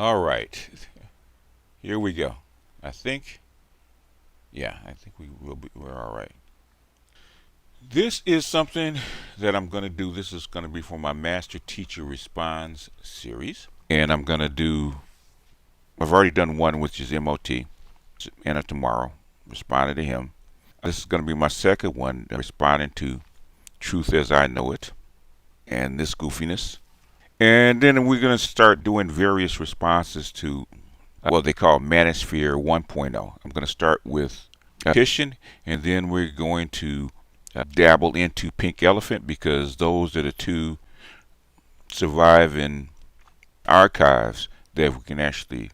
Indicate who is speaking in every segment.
Speaker 1: All right, here we go. I think, yeah, I think we're all right. This is something that I'm going to do. This is going to be for my Master Teacher Responds series. And I'm going to do, I've already done one, which is MOT, Anna tomorrow, responding to him. This is going to be my second one, responding to Truth as I Know It and this goofiness. And then we're going to start doing various responses to what they call Manosphere 1.0. I'm going to start with Petition, and then we're going to dabble into Pink Elephant because those are the two surviving archives that we can actually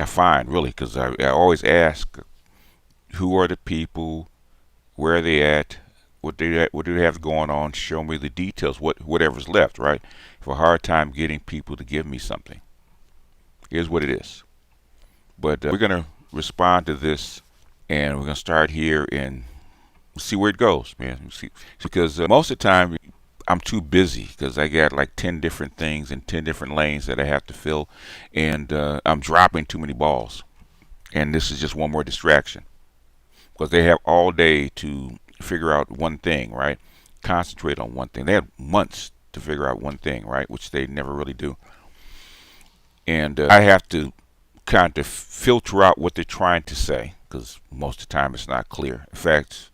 Speaker 1: find, really, because I always ask who are the people, where are they at, what do they have going on, show me the details, whatever's left, right? I have a hard time getting people to give me something. Here's what it is. But we're going to respond to this, and we're going to start here and see where it goes, man. See, because most of the time I'm too busy because I got like 10 different things and 10 different lanes that I have to fill, and I'm dropping too many balls. And this is just one more distraction because they have all day to figure out one thing, right? Concentrate on one thing. They have months to figure out one thing, right? Which they never really do. And I have to kind of filter out what they're trying to say because most of the time it's not clear. In fact,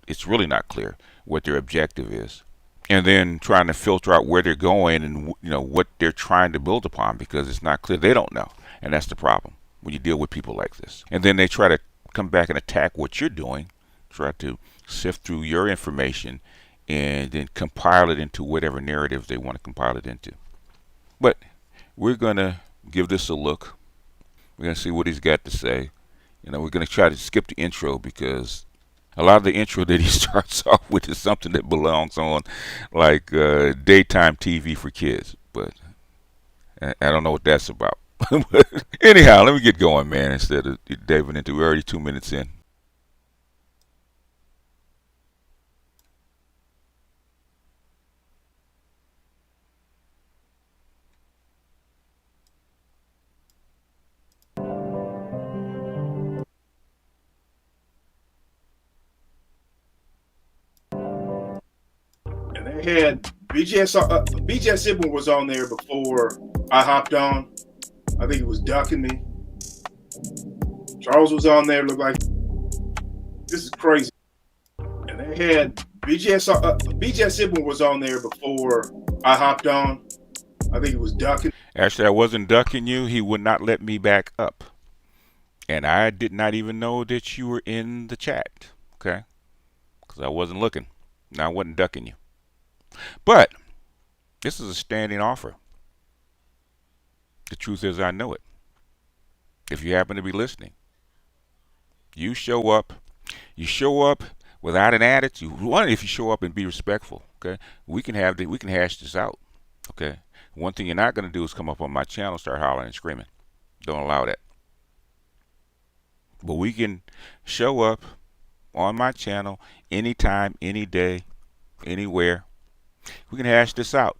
Speaker 1: it's really not clear what their objective is. And then trying to filter out where they're going and what they're trying to build upon because it's not clear. They don't know. And that's the problem when you deal with people like this. And then they try to come back and attack what you're doing, try to sift through your information and then compile it into whatever narrative they want to compile it into. But we're going to give this a look. We're going to see what he's got to say. We're going to try to skip the intro because a lot of the intro that he starts off with is something that belongs on like daytime TV for kids. But I don't know what that's about. But anyhow, let me get going, man, instead of diving into, we're already 2 minutes in.
Speaker 2: And they had BGS Sibling was on there before I hopped on. I think it was ducking me. Charles was on there. Looked like this is crazy. And they had BGS Sibling was on there before I hopped on. I think it was ducking.
Speaker 1: Actually, I wasn't ducking you. He would not let me back up. And I did not even know that you were in the chat, okay? Because I wasn't looking. And I wasn't ducking you. But this is a standing offer. The truth is, I know it. If you happen to be listening, you show up. You show up without an attitude. One, if you show up and be respectful, okay? We can hash this out, okay? One thing you're not going to do is come up on my channel and start hollering and screaming. Don't allow that. But we can show up on my channel anytime, any day, anywhere. We can hash this out.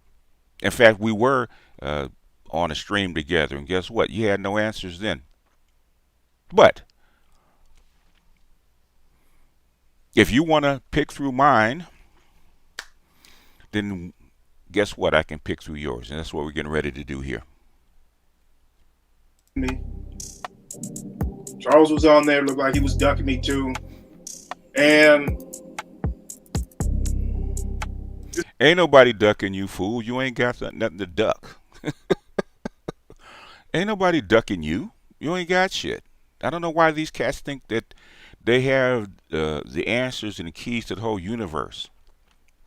Speaker 1: In fact, we were on a stream together, and guess what? You had no answers then. But if you want to pick through mine, then guess what? I can pick through yours, and that's what we're getting ready to do here.
Speaker 2: Me. Charles was on there. Looked like he was ducking me too. And
Speaker 1: ain't nobody ducking you, fool. You ain't got nothing to duck. Ain't nobody ducking you. You ain't got shit. I don't know why these cats think that they have the answers and the keys to the whole universe.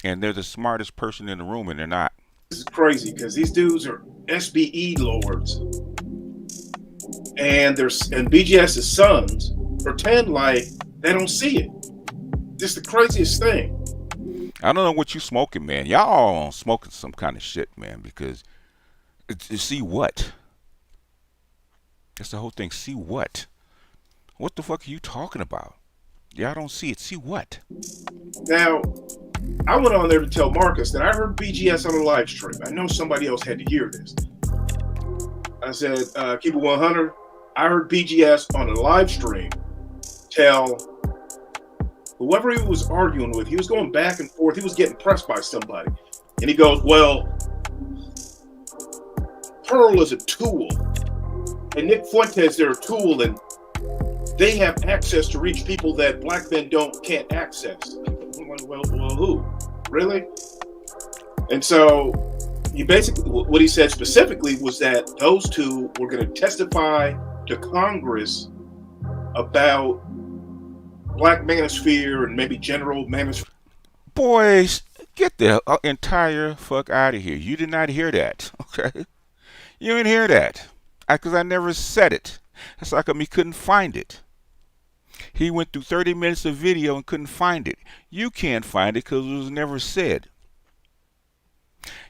Speaker 1: And they're the smartest person in the room, and they're not.
Speaker 2: this is crazy because these dudes are SBE lords. And BGS's sons pretend like they don't see it. This is the craziest thing.
Speaker 1: I don't know what you smoking, man. Y'all smoking some kind of shit, man, because see what? That's the whole thing. See what? What the fuck are you talking about? Y'all don't see it. See what?
Speaker 2: Now, I went on there to tell Marcus that I heard BGS on a live stream. I know somebody else had to hear this. I said, keep it 100. I heard BGS on a live stream tell whoever he was arguing with, he was going back and forth. He was getting pressed by somebody. And he goes, well, Pearl is a tool. And Nick Fuentes, they're a tool, and they have access to reach people that black men can't access. I'm like, well, who? Really? And so he basically, what he said specifically was that those two were going to testify to Congress about black manosphere and maybe general manosphere.
Speaker 1: Boys, get the entire fuck out of here. You did not hear that, okay? You didn't hear that. Because I never said it. That's like he couldn't find it. He went through 30 minutes of video and couldn't find it. You can't find it because it was never said.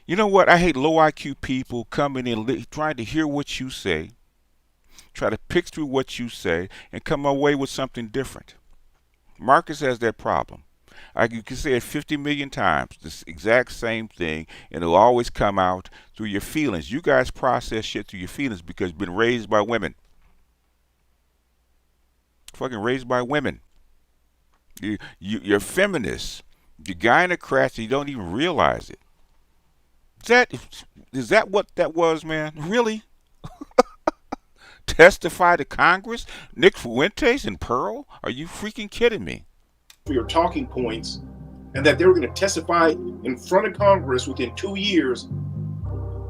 Speaker 1: You know what? I hate low IQ people coming in trying to hear what you say, try to pick through what you say, and come away with something different. Marcus has that problem. You can say it 50 million times, this exact same thing, and it'll always come out through your feelings. You guys process shit through your feelings because you've been raised by women. Fucking raised by women. You're feminists. You're gynocrats, and you don't even realize it. Is that what that was, man? Really? Testify to Congress? Nick Fuentes and Pearl? Are you freaking kidding me?
Speaker 2: For your talking points, and that they were going to testify in front of Congress within 2 years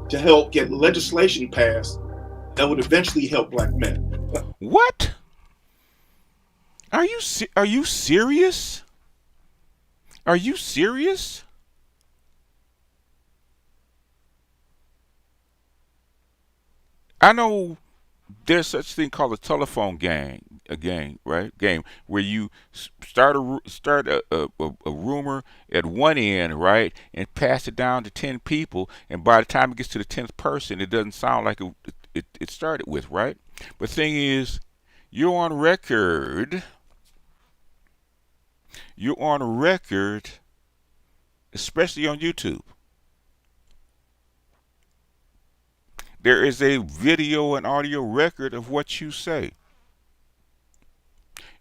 Speaker 2: to help get legislation passed that would eventually help black men.
Speaker 1: What? Are you serious? Are you serious? I know there's such thing called a telephone game, right? Game where you start a rumor at one end, right, and pass it down to 10 people, and by the time it gets to the 10th person, it doesn't sound like it started with, right? But the thing is, you're on record. You're on record, especially on YouTube. There is a video and audio record of what you say.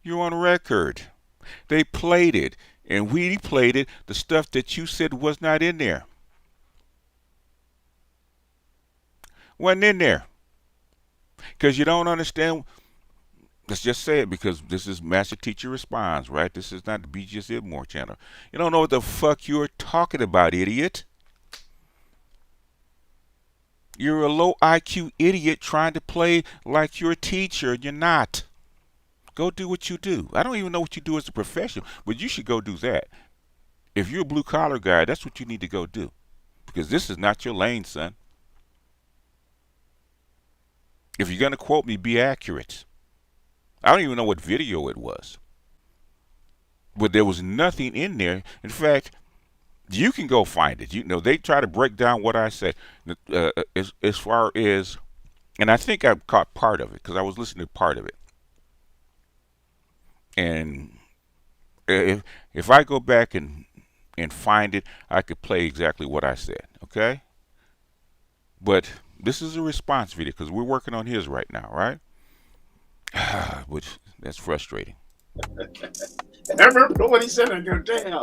Speaker 1: You're on record. They played it, and we played it, the stuff that you said was not in there. Wasn't in there. Because you don't understand. Let's just say it, because this is Master Teacher Responds, right? This is not the BGS Ibmore channel. You don't know what the fuck you're talking about, idiot. You're a low IQ idiot trying to play like you're a teacher, and you're not. Go do what you do. I don't even know what you do as a profession, but you should go do that. If you're a blue collar guy, that's what you need to go do. Because this is not your lane, son. If you're going to quote me, be accurate. I don't even know what video it was. But there was nothing in there. In fact, you can go find it. You know, they try to break down what I said as far as, and I think I caught part of it because I was listening to part of it. And if I go back and find it, I could play exactly what I said. Okay. But this is a response video because we're working on his right now, right? Which that's frustrating.
Speaker 2: And I remember when he said, I go, damn,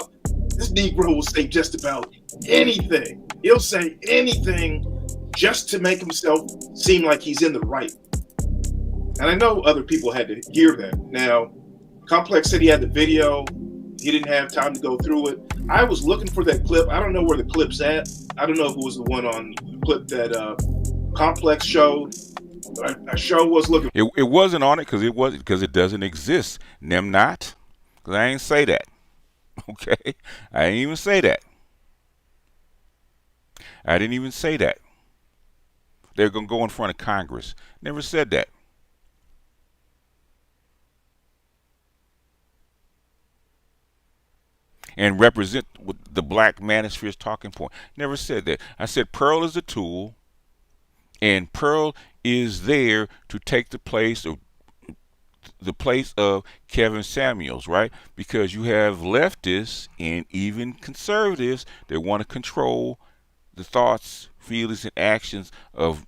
Speaker 2: this Negro will say just about anything. He'll say anything just to make himself seem like he's in the right. And I know other people had to hear that. Now, Complex said he had the video. He didn't have time to go through it. I was looking for that clip. I don't know where the clip's at. I don't know if it was the one on the clip that Complex showed. I sure was looking.
Speaker 1: It wasn't on it because it doesn't exist. Nem not. Because I ain't say that. Okay? I didn't even say that. I didn't even say that. They're going to go in front of Congress. Never said that. And represent the black manosphere's talking point. Never said that. I said Pearl is a tool, and Pearl is there to take the place of Kevin Samuels, right? Because you have leftists and even conservatives that want to control the thoughts, feelings, and actions of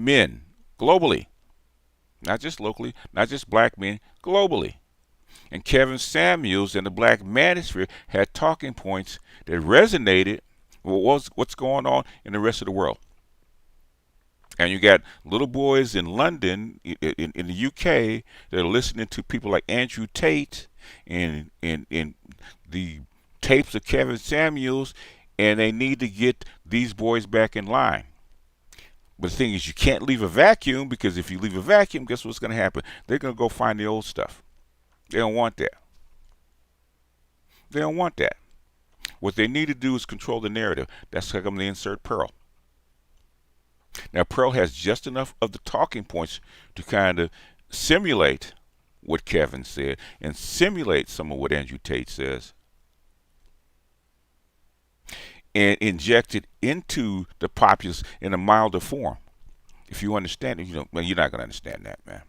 Speaker 1: men globally, not just locally, not just black men, globally. And Kevin Samuels and the Black Manosphere had talking points that resonated with what's going on in the rest of the world. And you got little boys in London, in the UK, that are listening to people like Andrew Tate and the tapes of Kevin Samuels, and they need to get these boys back in line. But the thing is, you can't leave a vacuum, because if you leave a vacuum, guess what's going to happen? They're going to go find the old stuff. They don't want that. They don't want that. What they need to do is control the narrative. That's how come they insert Pearl. Now, Pearl has just enough of the talking points to kind of simulate what Kevin said and simulate some of what Andrew Tate says and inject it into the populace in a milder form. If you understand it, well, you're not going to understand that, man.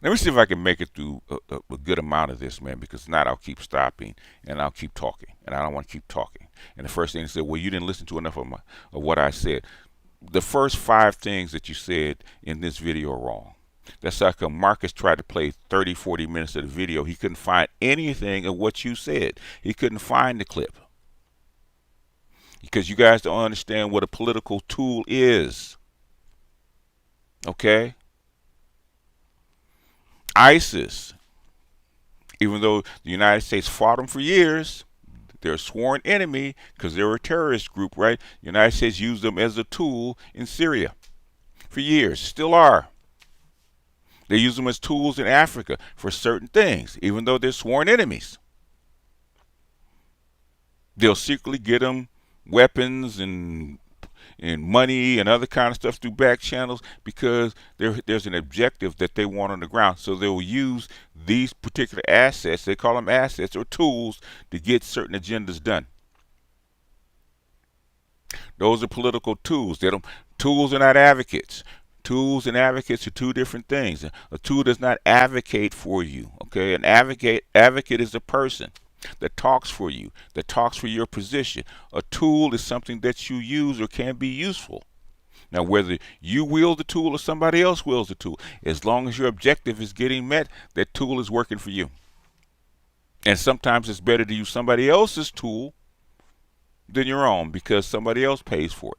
Speaker 1: Let me see if I can make it through a good amount of this, man, because if not, I'll keep stopping and I'll keep talking, and I don't want to keep talking. And the first thing is, well, you didn't listen to enough of what I said. The first 5 things that you said in this video are wrong. That's how come Marcus tried to play 30, 40 minutes of the video. He couldn't find anything of what you said. He couldn't find the clip. Because you guys don't understand what a political tool is. Okay? ISIS, even though the United States fought them for years, they're a sworn enemy because they're a terrorist group, right? The United States used them as a tool in Syria for years, still are. They use them as tools in Africa for certain things, even though they're sworn enemies. They'll secretly get them weapons and money and other kind of stuff through back channels because there's an objective that they want on the ground. So they will use these particular assets, they call them assets or tools, to get certain agendas done. Those are political tools. Tools are not advocates. Tools and advocates are 2 different things. A tool does not advocate for you. Okay, an advocate is a person that talks for you, that talks for your position. A tool is something that you use or can be useful. Now, whether you wield the tool or somebody else wields the tool, as long as your objective is getting met, that tool is working for you. And sometimes it's better to use somebody else's tool than your own because somebody else pays for it.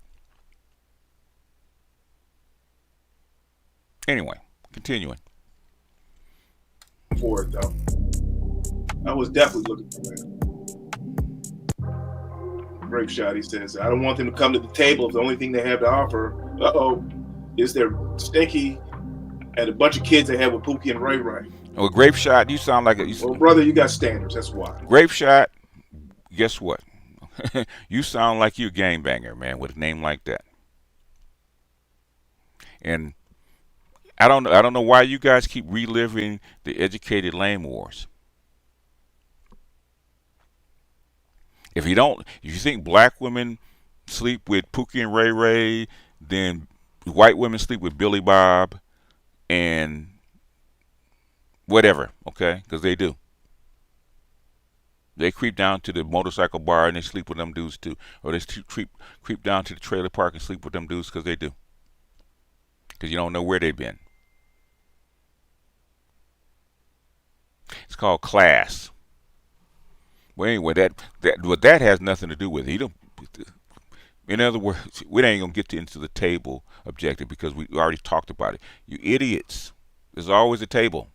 Speaker 1: Anyway, continuing.
Speaker 2: For it, though. I was definitely looking for that. Grape shot, he says, I don't want them to come to the table if the only thing they have to offer, is their stinky and a bunch of kids they have with Pookie and Ray Ray.
Speaker 1: Well, Grape shot, you sound like
Speaker 2: well, brother, you got standards, that's why.
Speaker 1: Grape shot, guess what? You sound like you're a gangbanger, man, with a name like that. And I don't know why you guys keep reliving the educated lame wars. If you think black women sleep with Pookie and Ray Ray, then white women sleep with Billy Bob and whatever, okay? Because they do. They creep down to the motorcycle bar and they sleep with them dudes too. Or they creep down to the trailer park and sleep with them dudes because they do. Because you don't know where they've been. It's called class. Well, anyway, that has nothing to do with it. In other words, we ain't gonna get into the table objective because we already talked about it. You idiots! There's always a table.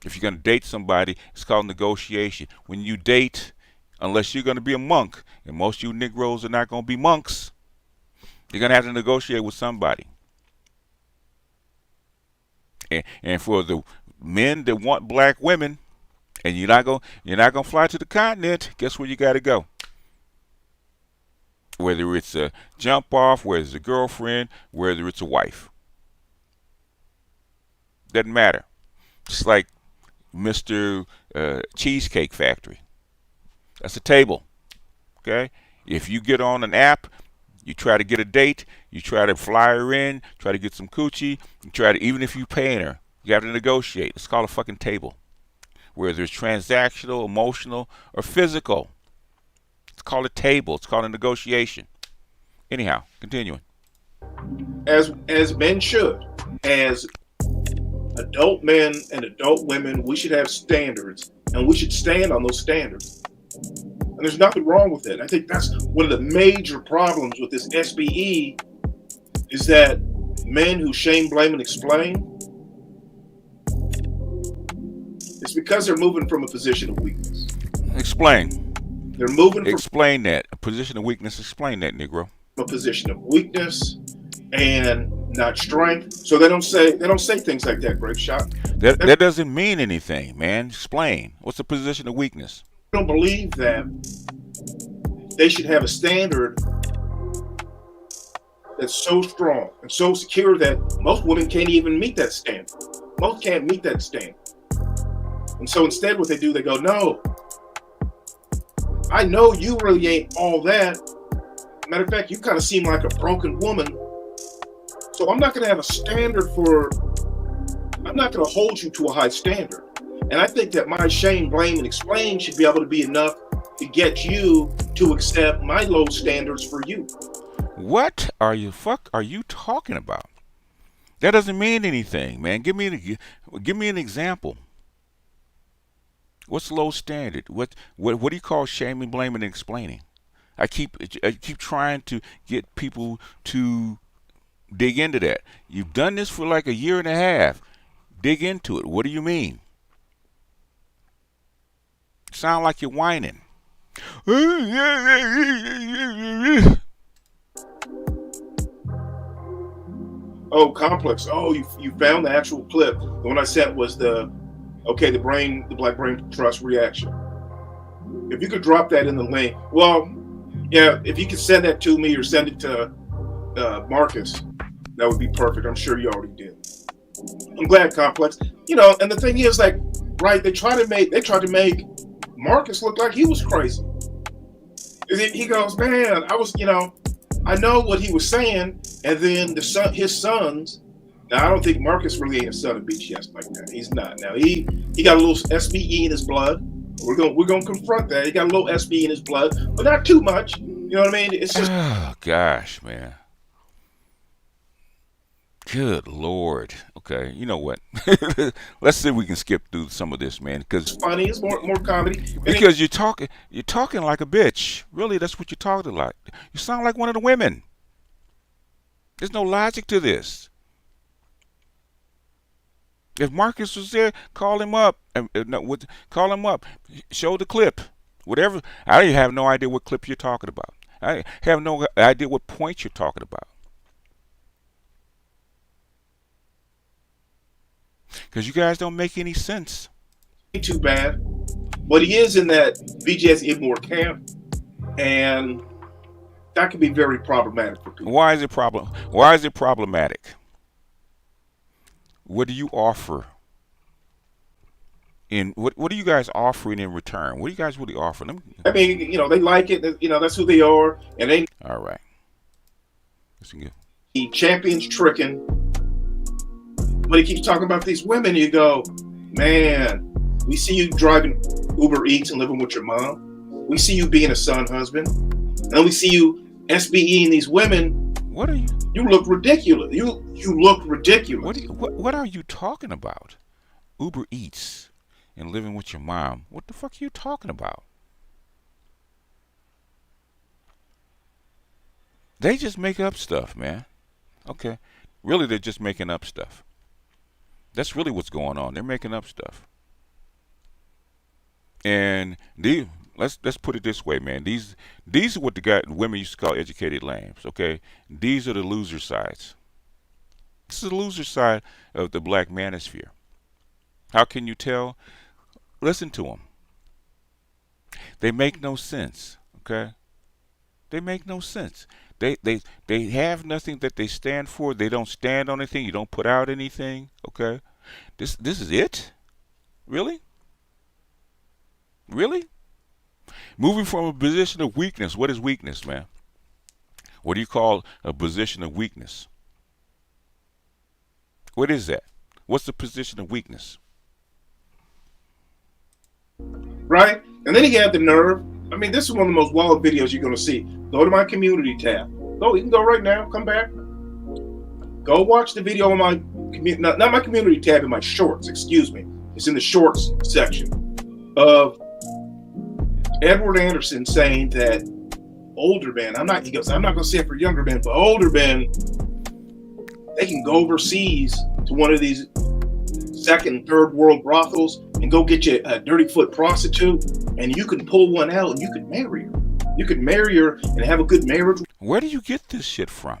Speaker 1: If you're gonna date somebody, it's called negotiation. When you date, unless you're gonna be a monk, and most of you Negroes are not gonna be monks, you're gonna have to negotiate with somebody. And for the men that want black women, and you're not gonna fly to the continent, guess where you gotta go? Whether it's a jump off, whether it's a girlfriend, whether it's a wife. Doesn't matter. It's like Mr. Cheesecake Factory. That's a table. Okay? If you get on an app, you try to get a date, you try to fly her in, try to get some coochie, even if you paying her, you have to negotiate. It's called a fucking table. Whether it's transactional, emotional, or physical. It's called a table. It's called a negotiation. Anyhow, continuing.
Speaker 2: as men should, as adult men and adult women, we should have standards, and we should stand on those standards. And there's nothing wrong with it. I think that's one of the major problems with this SBE is that men who shame, blame, and explain, it's because they're moving from a position of weakness.
Speaker 1: Explain.
Speaker 2: They're moving from
Speaker 1: Explain that. A position of weakness. Explain that, Negro.
Speaker 2: a position of weakness and not strength. So they don't say things like that, Great Shot.
Speaker 1: That doesn't mean anything, man. Explain. What's the position of weakness?
Speaker 2: They don't believe that they should have a standard that's so strong and so secure that most women can't even meet that standard. Most can't meet that standard. And so instead what they do, they go, no, I know you really ain't all that. Matter of fact, you kind of seem like a broken woman. So I'm not going to have a standard I'm not going to hold you to a high standard. And I think that my shame, blame, and explain should be able to be enough to get you to accept my low standards for you.
Speaker 1: What are you talking about? That doesn't mean anything, man. Give me an example. What's low standard? What do you call shaming, blaming, and explaining? I keep trying to get people to dig into that. You've done this for like a year and a half. Dig into it. What do you mean? Sound like you're whining.
Speaker 2: Oh, complex. Oh, you found the actual clip. The one I sent was the Black Brain Trust reaction. If you could drop that in the link, well, yeah, if you could send that to me or send it to Marcus, that would be perfect. I'm sure you already did. I'm glad, complex. And the thing is, like, right? They tried to make Marcus look like he was crazy. He goes, man, I know what he was saying, and then his sons. Now, I don't think Marcus really ain't a son of BTS like that. He's not. Now he got a little SBE in his blood. We're gonna confront that. He got a little SBE in his blood, but not too much. You know what I mean? It's just
Speaker 1: Oh gosh, man. Good Lord. Okay, you know what? Let's see if we can skip through some of this, man. Because
Speaker 2: funny. It's more comedy.
Speaker 1: Because you're talking like a bitch. Really, that's what you're talking like. You sound like one of the women. There's no logic to this. If Marcus was there, call him up. Call him up. Show the clip. Whatever. I have no idea what clip you're talking about. I have no idea what point you're talking about. Because you guys don't make any sense.
Speaker 2: Ain't too bad, but he is in that BGS Ibmore camp, and that can be very problematic for people.
Speaker 1: Why is it problematic? What do you offer? What are you guys offering in return? What are you guys really offering?
Speaker 2: I mean, they like it. That's who they are, and they.
Speaker 1: All right. Listen good.
Speaker 2: He champions tricking, but he keeps talking about these women. You go, man. We see you driving Uber Eats and living with your mom. We see you being a son husband, and we see you SBEing these women.
Speaker 1: What are you?
Speaker 2: You look ridiculous. You look ridiculous.
Speaker 1: What are you talking about? Uber Eats and living with your mom. What the fuck are you talking about? They just make up stuff, man. Okay. Really, they're just making up stuff. That's really what's going on. They're making up stuff. And let's put it this way, man. These are what the women used to call educated lambs. Okay, these are the loser sides. This is the loser side of the black manosphere. How can you tell? Listen to them. They make no sense. Okay, they make no sense. They have nothing that they stand for. They don't stand on anything. You don't put out anything. Okay, this is it. Really? Really? Moving from a position of weakness. What is weakness, man? What do you call a position of weakness? What is that? What's the position of weakness?
Speaker 2: Right? And then he had the nerve. I mean, this is one of the most wild videos you're going to see. Go to my community tab. You can go right now. Come back. Go watch the video on my not my community tab, in my shorts. Excuse me. It's in the shorts section of Edward Anderson saying that older men. He goes, I'm not going to say it for younger men, but older men, they can go overseas to one of these second, third world brothels and go get you a dirty foot prostitute, and you can pull one out and you can marry her. You could marry her and have a good marriage.
Speaker 1: Where do you get this shit from?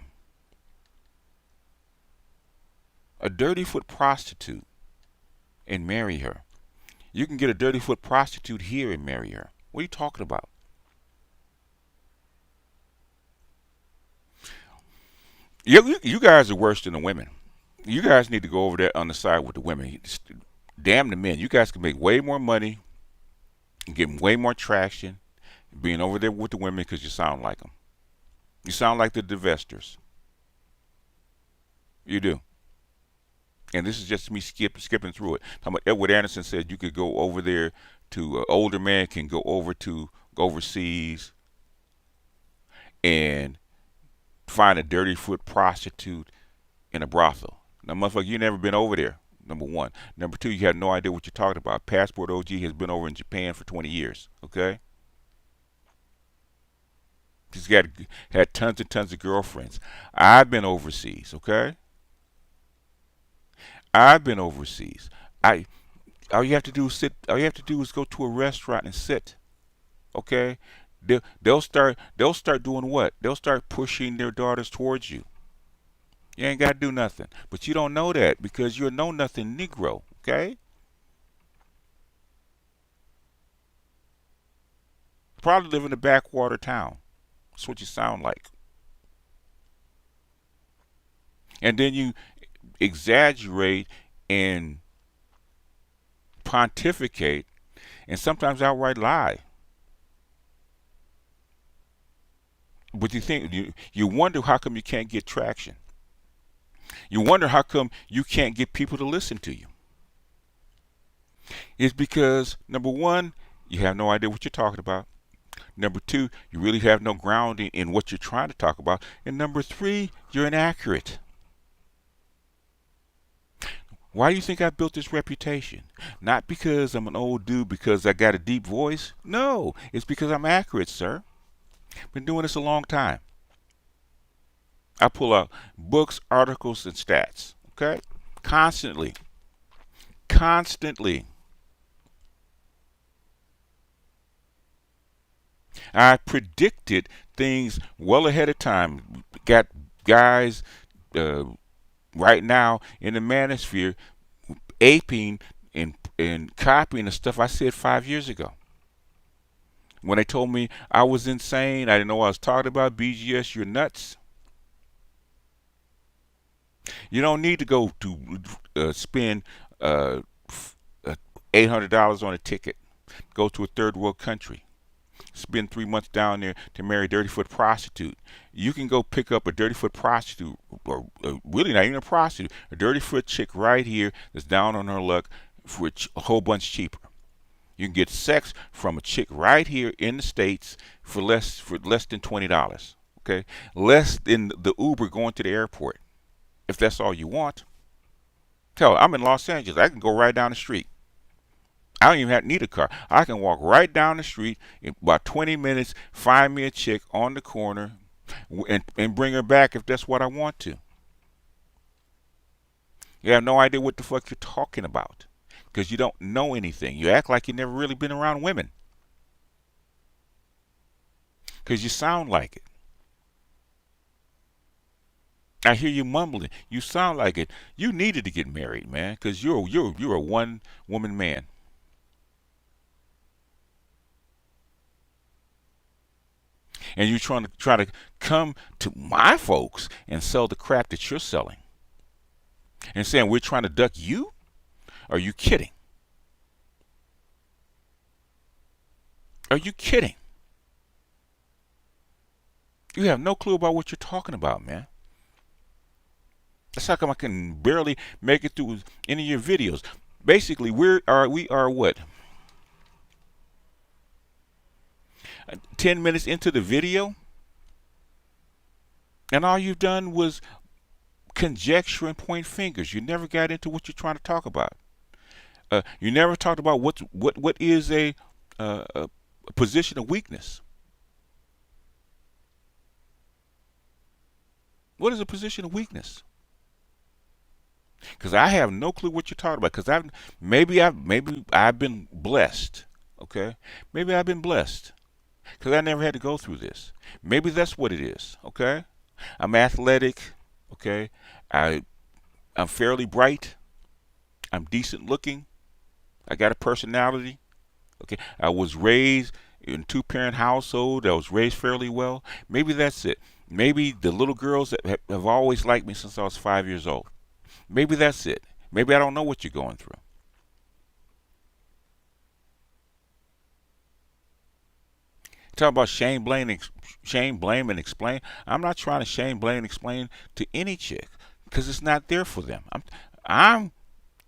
Speaker 1: A dirty foot prostitute and marry her. You can get a dirty foot prostitute here and marry her. What are you talking about? You guys are worse than the women. You guys need to go over there on the side with the women. Damn the men. You guys can make way more money and get way more traction being over there with the women because you sound like them. You sound like the divestors. You do. And this is just me skipping through it. Edward Anderson said you could go over there to older man can go over to overseas and find a dirty foot prostitute in a brothel. Now, motherfucker, you never been over there. Number one. Number two, you have no idea what you're talking about. Passport OG has been over in Japan for 20 years. Okay. He's had tons and tons of girlfriends. I've been overseas. Okay. I've been overseas. All you have to do is sit. All you have to do is go to a restaurant and sit. Okay. They'll start doing what? They'll start pushing their daughters towards you. You ain't got to do nothing. But you don't know that because you're a know nothing Negro. Okay. Probably live in a backwater town. That's what you sound like. And then you exaggerate and pontificate and sometimes outright lie. But you wonder how come you can't get traction. You wonder how come you can't get people to listen to you. It's because number one, you have no idea what you're talking about. Number two, you really have no grounding in what you're trying to talk about. And number three, you're inaccurate. Why do you think I built this reputation? Not because I'm an old dude, because I got a deep voice. No, it's because I'm accurate, sir. Been doing this a long time. I pull out books, articles, and stats. Okay? Constantly. Constantly. I predicted things well ahead of time. Got guys right now in the manosphere aping and copying the stuff I said 5 years ago. When they told me I was insane, I didn't know what I was talking about. BGS, you're nuts. You don't need to go to spend $800 on a ticket. Go to a third world country. Spend 3 months down there to marry a dirty foot prostitute. You can go pick up a dirty foot prostitute, or really not even a prostitute, a dirty foot chick right here that's down on her luck for a whole bunch cheaper. You can get sex from a chick right here in the States for less than $20. Okay, less than the Uber going to the airport. If that's all you want, tell her, I'm in Los Angeles. I can go right down the street. I don't even need a car. I can walk right down the street in about 20 minutes, find me a chick on the corner, and bring her back if that's what I want to. You have no idea what the fuck you're talking about because you don't know anything. You act like you've never really been around women because you sound like it. I hear you mumbling. You sound like it. You needed to get married, man, because you're a one woman man. And you're try to come to my folks and sell the crap that you're selling. And saying we're trying to duck you? Are you kidding? Are you kidding? You have no clue about what you're talking about, man. That's how come I can barely make it through any of your videos. Basically, we are what? 10 minutes into the video, and all you've done was conjecture and point fingers. You never got into what you're trying to talk about. You never talked about what is a position of weakness. What is a position of weakness? Because I have no clue what you're talking about. Because maybe I've been blessed. Okay, maybe I've been blessed because I never had to go through this. Maybe that's what it is. Okay, I'm athletic. Okay, I I'm fairly bright. I'm decent looking. I got a personality. Okay, I was raised in a two-parent household. I was raised fairly well. Maybe that's it. Maybe the little girls that have always liked me since I was 5 years old. Maybe that's it. Maybe I don't know what you're going through. Talk about shame, blame, and explain. I'm not trying to shame, blame, and explain to any chick because it's not there for them. I'm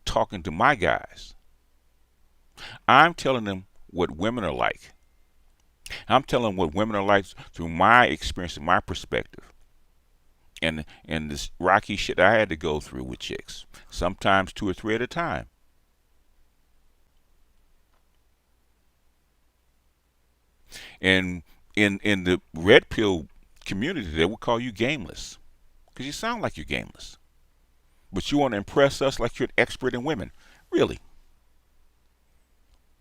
Speaker 1: talking to my guys. I'm telling them what women are like. I'm telling them what women are like through my experience and my perspective. And this rocky shit I had to go through with chicks. Sometimes two or three at a time. And in the red pill community, they would call you gameless because you sound like you're gameless. But you want to impress us like you're an expert in women. Really?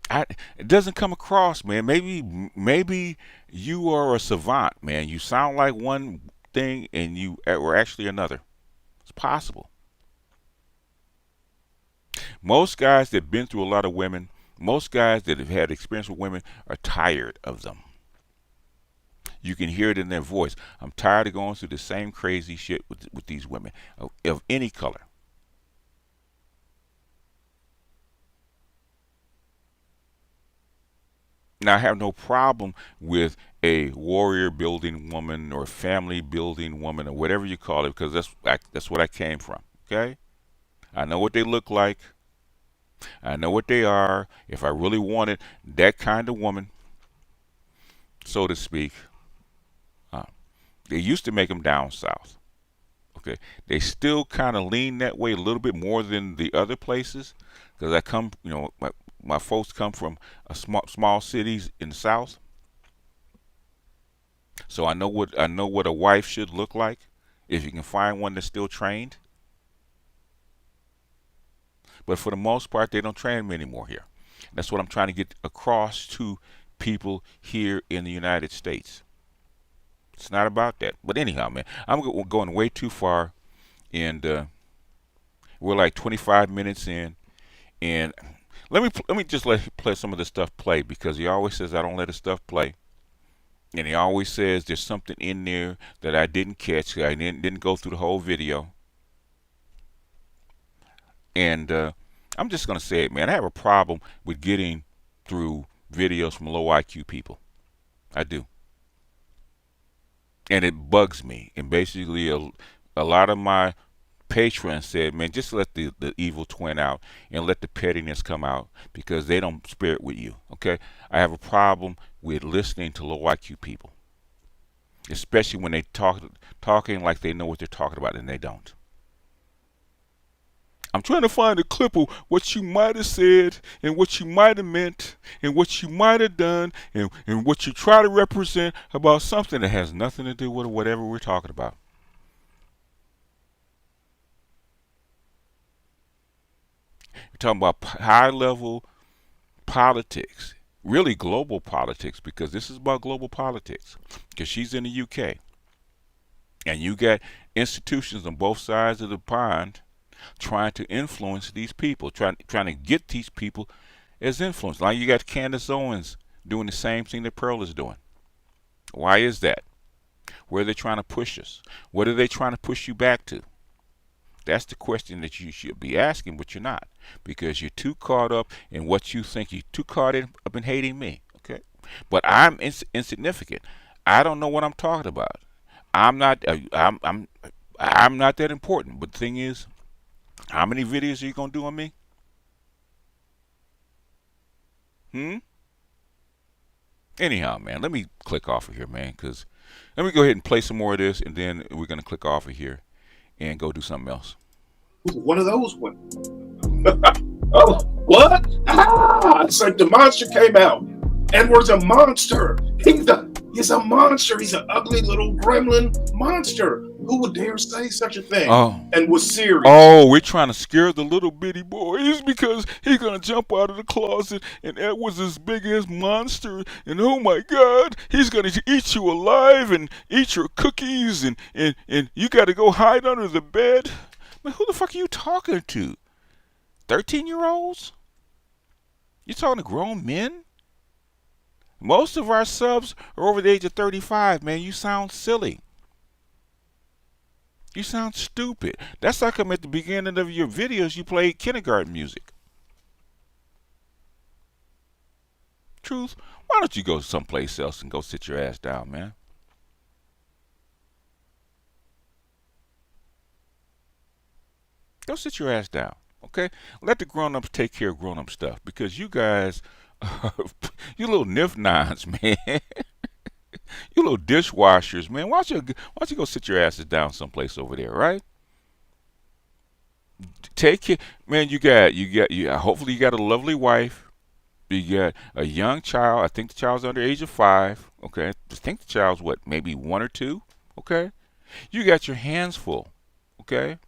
Speaker 1: It doesn't come across, man. Maybe you are a savant, man. You sound like one thing and you were actually another. It's possible. Most guys that've been through a lot of women, most guys that have had experience with women are tired of them. You can hear it in their voice. I'm tired of going through the same crazy shit with these women of any color. Now, I have no problem with a warrior building woman or family building woman or whatever you call it because that's what I came from. Okay, I know what they look like. I know what they are. If I really wanted that kind of woman, so to speak, uh, they used to make them down south. Okay, they still kind of lean that way a little bit more than the other places because I come, my folks come from a small cities in the south, so I know what a wife should look like. If you can find one that's still trained, but for the most part, they don't train me anymore here. That's what I'm trying to get across to people here in the United States. It's not about that. But anyhow, man, I'm going way too far, and we're like 25 minutes in, and let me just play some of this stuff play because he always says I don't let his stuff play, and he always says there's something in there that I didn't catch. I didn't go through the whole video, and I'm just gonna say it, man. I have a problem with getting through videos from low IQ people. I do, and it bugs me. And basically, a lot of my patrons said, man, just let the evil twin out and let the pettiness come out because they don't spare it with you. Okay, I have a problem with listening to low IQ people, especially when they talking like they know what they're talking about and they don't. I'm trying to find a clip of what you might have said and what you might have meant and what you might have done and what you try to represent about something that has nothing to do with whatever we're talking about. We're talking about high level politics, really global politics, because this is about global politics. Because she's in the UK, and you got institutions on both sides of the pond trying to influence these people, trying to get these people as influence. Like you got Candace Owens doing the same thing that Pearl is doing. Why is that? Where are they trying to push us? What are they trying to push you back to? That's the question that you should be asking, but you're not, because you're too caught up in what you think. You're too caught up in hating me. Okay, but I'm insignificant. I don't know what I'm talking about. I'm not. I'm not that important. But the thing is, how many videos are you gonna do on me? Hmm. Anyhow, man, let me click off of here, man, because let me go ahead and play some more of this, and then we're gonna click off of here. and go do something else.
Speaker 2: One of those ones. Oh, what? Ah! It's like the monster came out. Edward's a monster. He's a monster. He's an ugly little gremlin monster. Who would dare say such a thing?
Speaker 1: Oh,
Speaker 2: And was serious.
Speaker 1: oh, we're trying to scare the little bitty boys because he's gonna jump out of the closet and Edward's this big ass monster and oh my God, he's gonna eat you alive and eat your cookies and you gotta go hide under the bed. Man, who the fuck are you talking to? 13-year-olds? You talking to grown men? Most of our subs are over the age of 35, man. You sound silly. You sound stupid. That's how come at the beginning of your videos you played kindergarten music. Truth, why don't you go someplace else and go sit your ass down, man? Go sit your ass down, okay? Let the grown-ups take care of grown-up stuff because you guys, you little nif-nons, man. You little dishwashers, man. Why don't you go sit your asses down someplace over there, right? Take care, man. You. Hopefully, you got a lovely wife. You got a young child. I think the child's under the age of 5. Okay, I think the child's what, maybe 1 or 2. Okay, you got your hands full. Okay,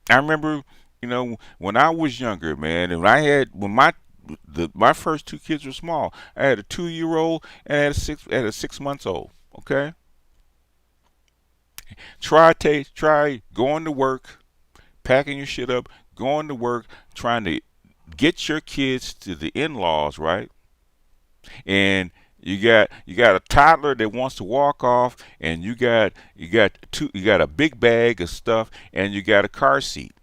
Speaker 1: I remember, when I was younger, man, and when my first 2 kids were small. I had a 2-year-old and I had a 6 months old. Okay, try going to work, packing your shit up, going to work, trying to get your kids to the in-laws, right? And you got a toddler that wants to walk off, and you got a big bag of stuff, and you got a car seat,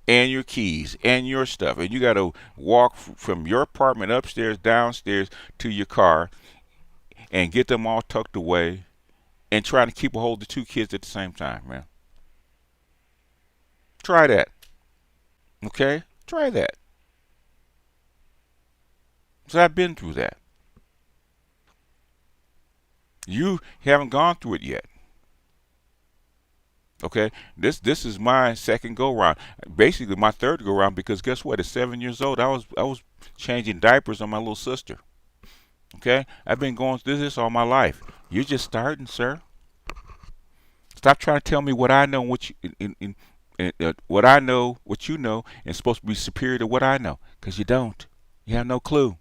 Speaker 1: and your keys, and your stuff, and you got to walk from your apartment upstairs, downstairs to your car, and get them all tucked away, and trying to keep a hold of 2 kids at the same time, man. Try that, okay? Try that. So I've been through that. You haven't gone through it yet. Okay, this is my second go round, basically my third go round because guess what? At 7 years old, I was changing diapers on my little sister. Okay, I've been going through this all my life. You're just starting, sir. Stop trying to tell me what I know, what you what I know, what you know, and it's supposed to be superior to what I know, because you don't. You have no clue.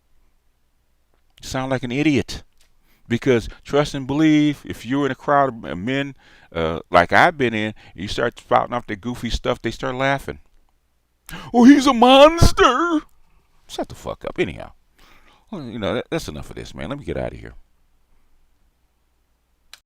Speaker 1: You sound like an idiot. Because trust and believe, if you're in a crowd of men like I've been in, you start spouting off their goofy stuff, they start laughing. Oh, he's a monster. Shut the fuck up. Anyhow, well, that's enough of this, man. Let me get out of here.